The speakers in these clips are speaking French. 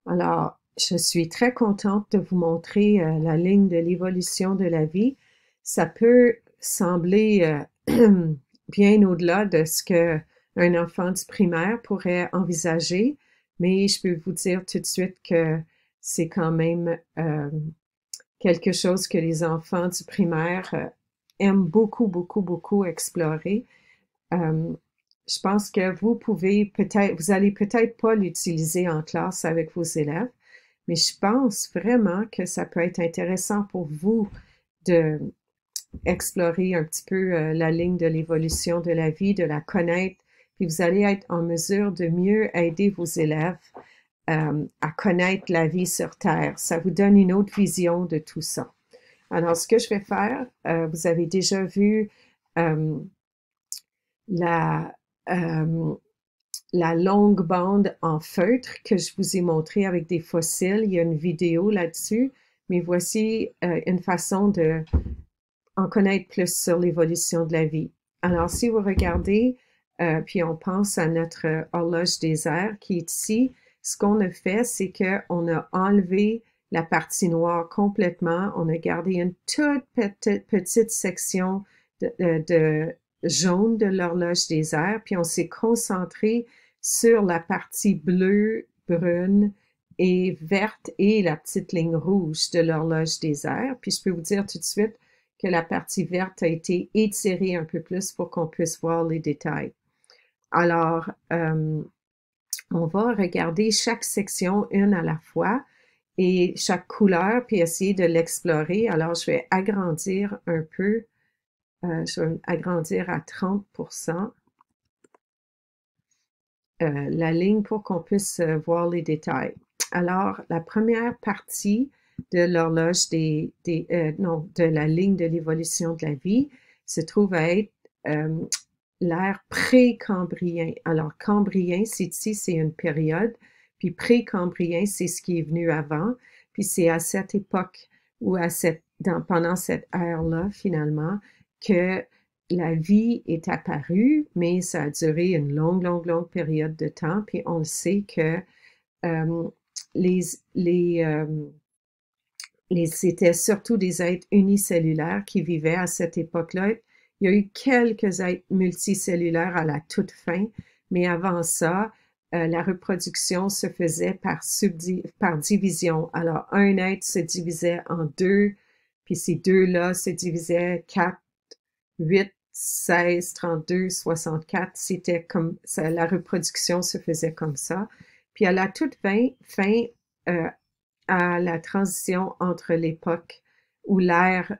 Alors, je suis très contente de vous montrer la ligne de l'évolution de la vie. Ça peut sembler bien au-delà de ce que un enfant du primaire pourrait envisager, mais je peux vous dire tout de suite que c'est quand même quelque chose que les enfants du primaire aiment beaucoup, beaucoup, beaucoup explorer. Euh, je pense que vous allez peut-être pas l'utiliser en classe avec vos élèves, mais je pense vraiment que ça peut être intéressant pour vous de explorer un petit peu la ligne de l'évolution de la vie, de la connaître, puis vous allez être en mesure de mieux aider vos élèves à connaître la vie sur Terre. Ça vous donne une autre vision de tout ça. Alors, ce que je vais faire, vous avez déjà vu euh, la, euh, la longue bande en feutre que je vous ai montré avec des fossiles. Il y a une vidéo là-dessus, mais voici une façon de en connaître plus sur l'évolution de la vie. Alors, si vous regardez, puis on pense à notre horloge des airs qui est ici, ce qu'on a fait, c'est qu'on a enlevé la partie noire complètement. On a gardé une toute petite section de jaune de l'horloge des airs, puis on s'est concentré sur la partie bleue, brune et verte et la petite ligne rouge de l'horloge des airs. Puis je peux vous dire tout de suite que la partie verte a été étirée un peu plus pour qu'on puisse voir les détails. Alors, on va regarder chaque section une à la fois et chaque couleur, puis essayer de l'explorer. Alors, je vais agrandir un peu, je vais agrandir à 30% la ligne pour qu'on puisse voir les détails. Alors, la première partie de l'horloge de la ligne de l'évolution de la vie se trouve à être l'ère pré-cambrien. Alors, cambrien, c'est ici, c'est une période, puis pré-cambrien, c'est ce qui est venu avant, puis c'est à cette époque ou pendant cette ère-là, finalement, que la vie est apparue, mais ça a duré une longue, longue, longue période de temps, puis on le sait que euh, les, les, euh, c'était surtout des êtres unicellulaires qui vivaient à cette époque-là. Il y a eu quelques êtres multicellulaires à la toute fin, mais avant ça, la reproduction se faisait par division. Alors, un être se divisait en deux, puis ces deux-là se divisaient 4, 8, 16, 32, 64. C'était comme ça, la reproduction se faisait comme ça. Puis à la toute fin euh, à la transition entre l'époque où l'ère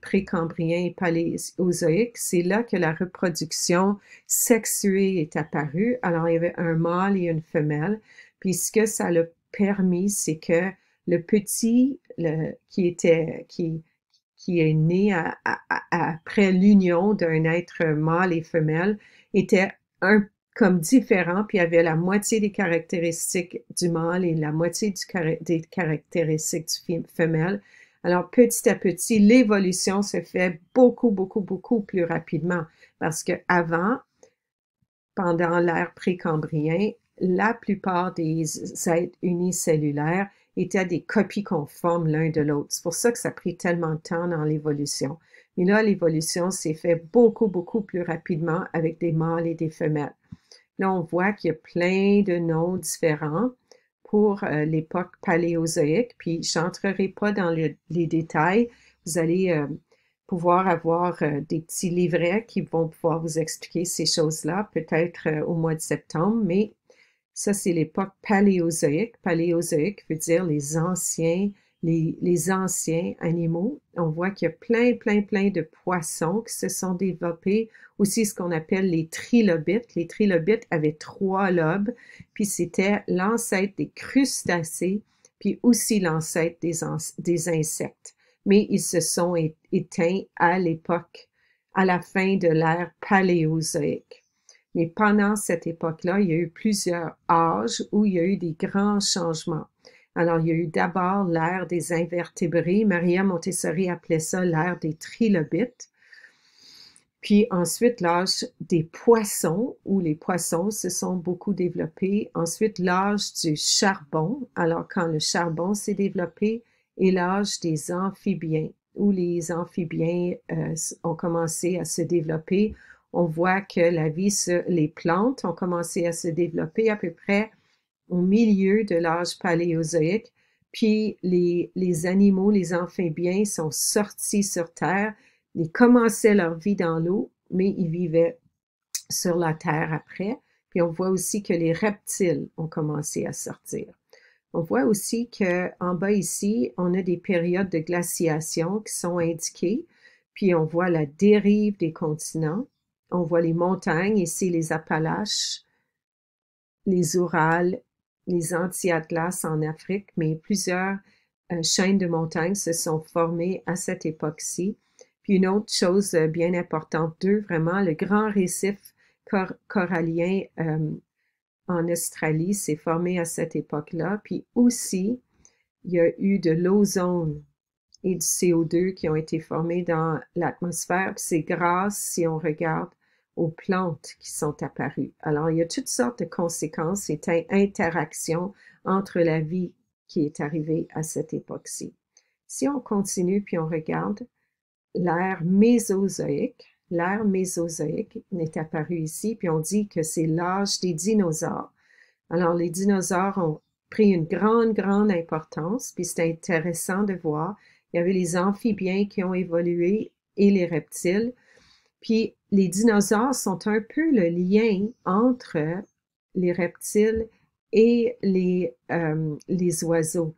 précambrien et paléozoïque, c'est là que la reproduction sexuée est apparue. Alors, il y avait un mâle et une femelle. Puis ce que ça l'a permis, c'est que le petit qui est né après l'union d'un être mâle et femelle était un comme différent, puis avait la moitié des caractéristiques du mâle et la moitié des caractéristiques du femelle. Alors, petit à petit, l'évolution se fait beaucoup, beaucoup, beaucoup plus rapidement parce que avant, pendant l'ère précambrien, la plupart des êtres unicellulaires étaient des copies conformes l'un de l'autre. C'est pour ça que ça a pris tellement de temps dans l'évolution. Mais là, l'évolution s'est fait beaucoup, beaucoup plus rapidement avec des mâles et des femelles. Là, on voit qu'il y a plein de noms différents pour l'époque paléozoïque, puis je n'entrerai pas dans les détails. Vous allez pouvoir avoir des petits livrets qui vont pouvoir vous expliquer ces choses-là, peut-être au mois de septembre, mais ça, c'est l'époque paléozoïque. Paléozoïque veut dire les anciens animaux. On voit qu'il y a plein, plein, plein de poissons qui se sont développés. Aussi, ce qu'on appelle les trilobites. Les trilobites avaient 3 lobes, puis c'était l'ancêtre des crustacés, puis aussi l'ancêtre des insectes. Mais ils se sont éteints à l'époque, à la fin de l'ère paléozoïque. Mais pendant cette époque-là, il y a eu plusieurs âges où il y a eu des grands changements. Alors, il y a eu d'abord l'ère des invertébrés. Maria Montessori appelait ça l'ère des trilobites. Puis ensuite, l'âge des poissons, où les poissons se sont beaucoup développés. Ensuite, l'âge du charbon, alors quand le charbon s'est développé, et l'âge des amphibiens, où les amphibiens ont commencé à se développer. On voit que les plantes ont commencé à se développer à peu près au milieu de l'âge paléozoïque, puis les animaux, les amphibiens sont sortis sur Terre, ils commençaient leur vie dans l'eau, mais ils vivaient sur la Terre après. Puis on voit aussi que les reptiles ont commencé à sortir. On voit aussi que en bas ici, on a des périodes de glaciation qui sont indiquées, puis on voit la dérive des continents. On voit les montagnes, ici les Appalaches, les Urals, les anti-Atlas en Afrique, mais plusieurs chaînes de montagnes se sont formées à cette époque-ci. Puis une autre chose bien importante d'eux, vraiment, le grand récif corallien en Australie s'est formé à cette époque-là. Puis aussi, il y a eu de l'ozone et du CO2 qui ont été formés dans l'atmosphère. C'est grâce, si on regarde, aux plantes qui sont apparues. Alors, il y a toutes sortes de conséquences et d'interactions entre la vie qui est arrivée à cette époque-ci. Si on continue puis on regarde l'ère mésozoïque n'est apparu ici, puis on dit que c'est l'âge des dinosaures. Alors, les dinosaures ont pris une grande importance, puis c'est intéressant de voir. Il y avait les amphibiens qui ont évolué et les reptiles. Puis les dinosaures sont un peu le lien entre les reptiles et les oiseaux.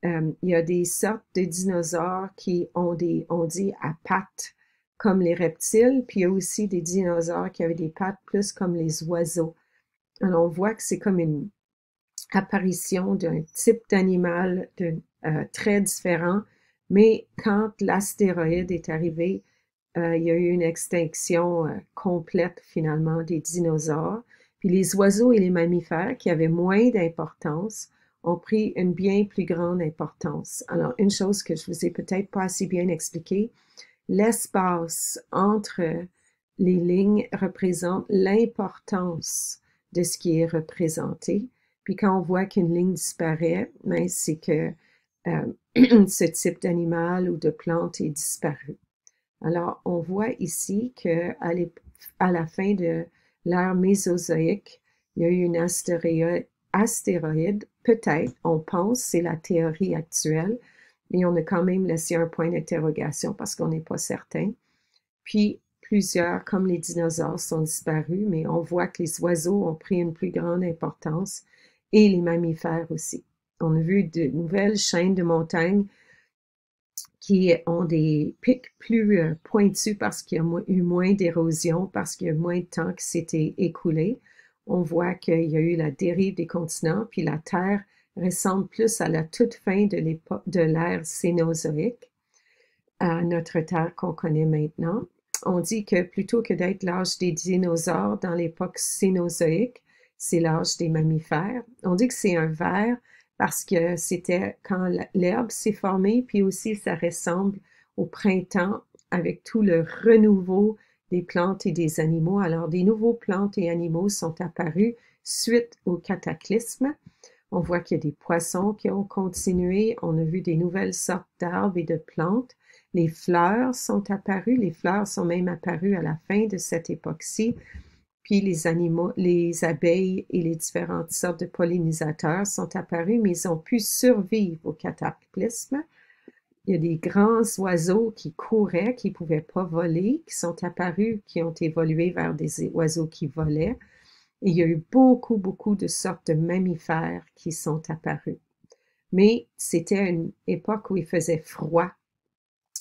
Il y a des sortes de dinosaures qui ont on dit à pattes comme les reptiles, puis il y a aussi des dinosaures qui avaient des pattes plus comme les oiseaux. Alors on voit que c'est comme une apparition d'un type d'animal très différent, mais quand l'astéroïde est arrivé, il y a eu une extinction complète finalement des dinosaures. Puis les oiseaux et les mammifères qui avaient moins d'importance ont pris une bien plus grande importance. Alors, une chose que je vous ai peut-être pas assez bien expliquée, l'espace entre les lignes représente l'importance de ce qui est représenté. Puis quand on voit qu'une ligne disparaît, ben c'est que ce type d'animal ou de plante est disparu. Alors, on voit ici qu'à la fin de l'ère mésozoïque, il y a eu une astéroïde, peut-être, on pense, c'est la théorie actuelle, mais on a quand même laissé un point d'interrogation parce qu'on n'est pas certain. Puis, plusieurs, comme les dinosaures, sont disparus, mais on voit que les oiseaux ont pris une plus grande importance et les mammifères aussi. On a vu de nouvelles chaînes de montagnes qui ont des pics plus pointus parce qu'il y a eu moins d'érosion, parce qu'il y a moins de temps qui s'était écoulé. On voit qu'il y a eu la dérive des continents, puis la Terre ressemble plus à la toute fin de l'ère cénozoïque, à notre Terre qu'on connaît maintenant. On dit que plutôt que d'être l'âge des dinosaures dans l'époque cénozoïque, c'est l'âge des mammifères. On dit que c'est un ver parce que c'était quand l'herbe s'est formée, puis aussi ça ressemble au printemps avec tout le renouveau des plantes et des animaux. Alors, des nouveaux plantes et animaux sont apparus suite au cataclysme. On voit qu'il y a des poissons qui ont continué. On a vu des nouvelles sortes d'arbres et de plantes. Les fleurs sont apparues. Les fleurs sont même apparues à la fin de cette époque-ci. Puis les animaux, les abeilles et les différentes sortes de pollinisateurs sont apparus, mais ils ont pu survivre au cataclysme. Il y a des grands oiseaux qui couraient, qui ne pouvaient pas voler, qui sont apparus, qui ont évolué vers des oiseaux qui volaient. Et il y a eu beaucoup de sortes de mammifères qui sont apparus. Mais c'était une époque où il faisait froid,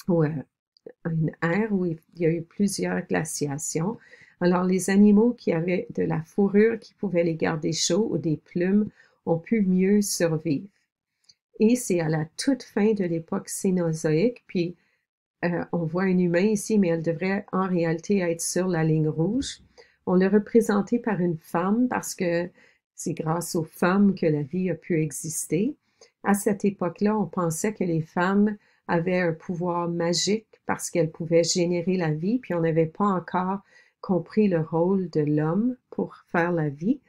ou une ère où il y a eu plusieurs glaciations. Alors, les animaux qui avaient de la fourrure qui pouvaient les garder chauds ou des plumes ont pu mieux survivre. Et c'est à la toute fin de l'époque cénozoïque, puis on voit un humain ici, mais elle devrait en réalité être sur la ligne rouge. On l'a représenté par une femme parce que c'est grâce aux femmes que la vie a pu exister. À cette époque-là, on pensait que les femmes avaient un pouvoir magique parce qu'elle pouvait générer la vie, puis on n'avait pas encore compris le rôle de l'homme pour faire la vie.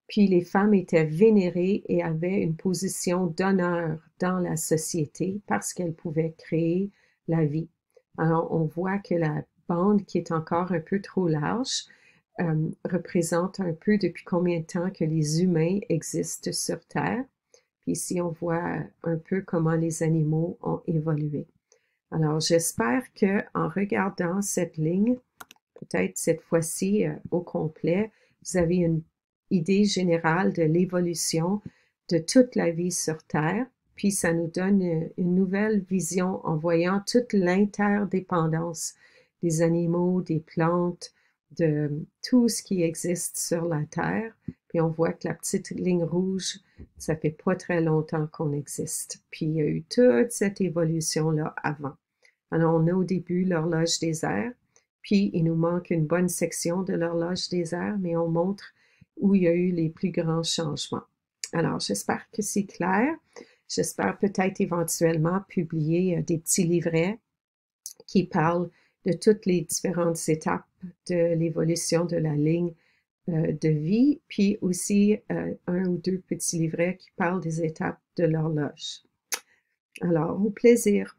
Puis les femmes étaient vénérées et avaient une position d'honneur dans la société parce qu'elles pouvaient créer la vie. Alors on voit que la bande qui est encore un peu trop large représente un peu depuis combien de temps que les humains existent sur Terre. Puis ici, on voit un peu comment les animaux ont évolué. Alors, j'espère que en regardant cette ligne, peut-être cette fois-ci au complet, vous avez une idée générale de l'évolution de toute la vie sur Terre, puis ça nous donne une nouvelle vision en voyant toute l'interdépendance des animaux, des plantes, de tout ce qui existe sur la Terre. Puis on voit que la petite ligne rouge, ça fait pas très longtemps qu'on existe. Puis il y a eu toute cette évolution-là avant. Alors on a au début l'horloge des airs, puis il nous manque une bonne section de l'horloge des airs, mais on montre où il y a eu les plus grands changements. Alors j'espère que c'est clair. J'espère peut-être éventuellement publier des petits livrets qui parlent de toutes les différentes étapes de l'évolution de la ligne de vie, puis aussi un ou deux petits livrets qui parlent des étapes de l'horloge. Alors, au plaisir.